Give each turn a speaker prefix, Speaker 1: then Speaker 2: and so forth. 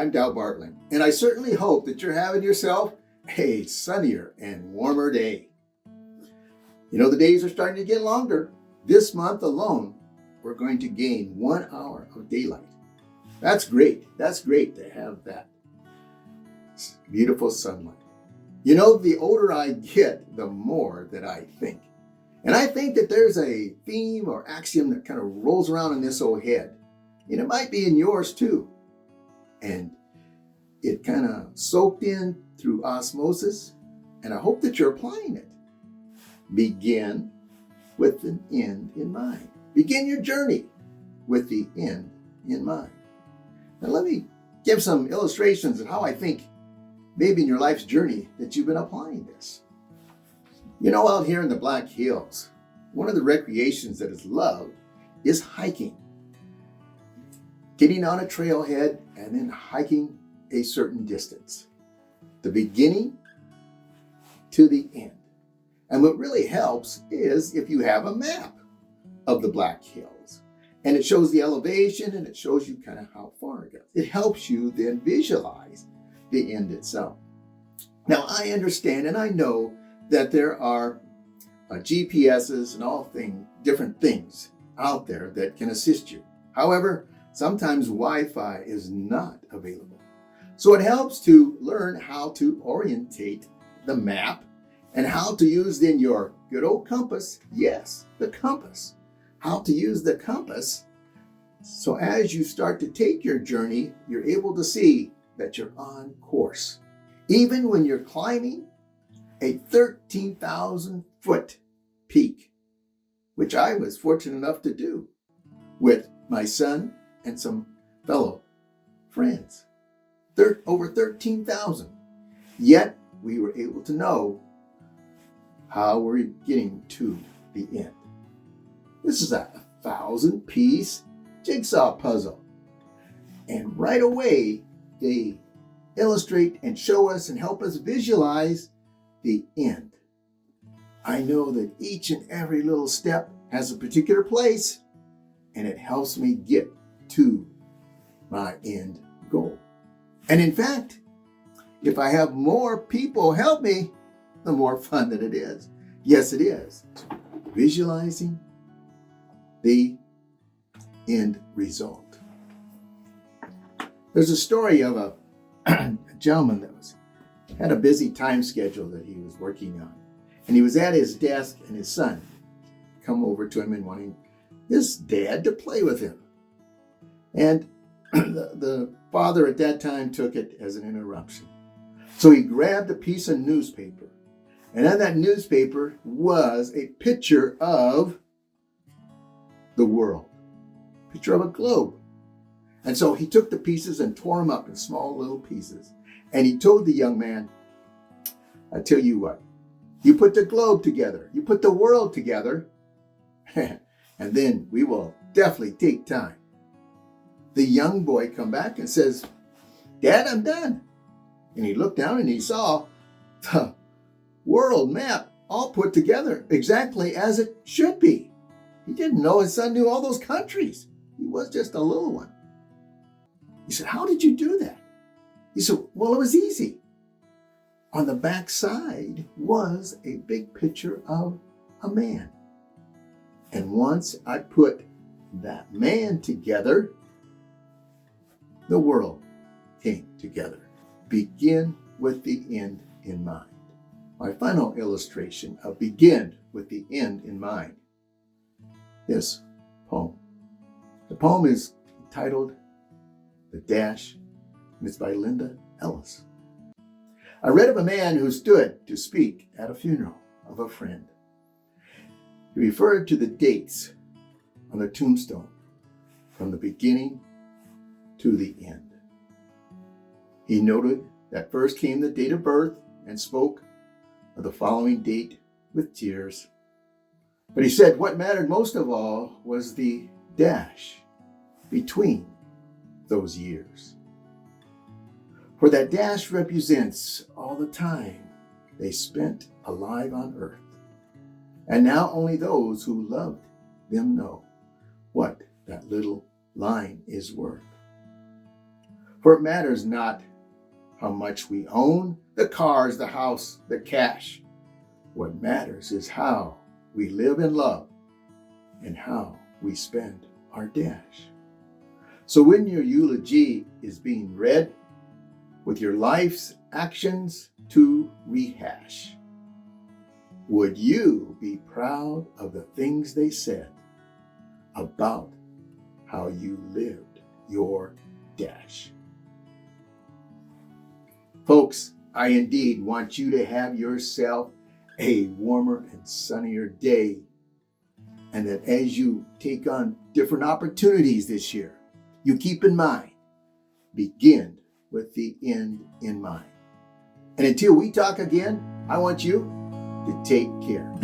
Speaker 1: I'm Dow Bartling, and I certainly hope that you're having yourself a sunnier and warmer day. You know, the days are starting to get longer. This month alone, we're going to gain 1 hour of daylight. That's great. That's great to have that beautiful sunlight. You know, the older I get, the more that I think. And I think that there's a theme or axiom that kind of rolls around in this old head. And it might be in yours too. And it kind of soaked in through osmosis. And I hope that you're applying it. Begin with an end in mind. Begin your journey with the end in mind. Now let me give some illustrations of how I think maybe in your life's journey that you've been applying this. You know, out here in the Black Hills, one of the recreations that is loved is hiking. Getting on a trailhead and then hiking a certain distance. The beginning to the end. And what really helps is if you have a map of the Black Hills. And it shows the elevation and it shows you kind of how far it goes. It helps you then visualize the end itself. Now, I understand and I know that there are GPSs and all different things out there that can assist you. However, sometimes Wi-Fi is not available. So it helps to learn how to orientate the map and how to use then your good old compass. Yes, the compass. How to use the compass. So as you start to take your journey, you're able to see that you're on course. Even when you're climbing a 13,000 foot peak, which I was fortunate enough to do with my son and some fellow friends. Over 13,000. Yet we were able to know how we're getting to the end. This is a 1,000-piece jigsaw puzzle. And right away, they illustrate and show us and help us visualize the end. I know that each and every little step has a particular place, and it helps me get to my end goal. And in fact, if I have more people help me, the more fun that it is. Yes, it is. Visualizing the end result. There's a story of a gentleman that had a busy time schedule that he was working on. And he was at his desk and his son come over to him and wanting his dad to play with him. And the father at that time took it as an interruption. So he grabbed a piece of newspaper. And on that newspaper was a picture of the world. Picture of a globe. And so he took the pieces and tore them up in small little pieces. And he told the young man, I tell you what, you put the globe together, you put the world together, and then we will definitely take time. The young boy come back and says, Dad, I'm done. And he looked down and he saw the world map all put together exactly as it should be. He didn't know his son knew all those countries. He was just a little one. He said, how did you do that? He said, well, it was easy. On the back side was a big picture of a man. And once I put that man together, the world came together. Begin with the end in mind. My final illustration of begin with the end in mind. This poem. The poem is entitled The Dash, and it's by Linda Ellis. I read of a man who stood to speak at a funeral of a friend. He referred to the dates on the tombstone from the beginning to the end. He noted that first came the date of birth and spoke of the following date with tears. But he said what mattered most of all was the dash between those years. For that dash represents all the time they spent alive on earth. And now only those who loved them know what that little line is worth. For it matters not how much we own, the cars, the house, the cash. What matters is how we live and love and how we spend our dash. So when your eulogy is being read, with your life's actions to rehash, would you be proud of the things they said about how you lived your dash? Folks, I indeed want you to have yourself a warmer and sunnier day, and that as you take on different opportunities this year, you keep in mind, begin with the end in mind. And until we talk again, I want you to take care.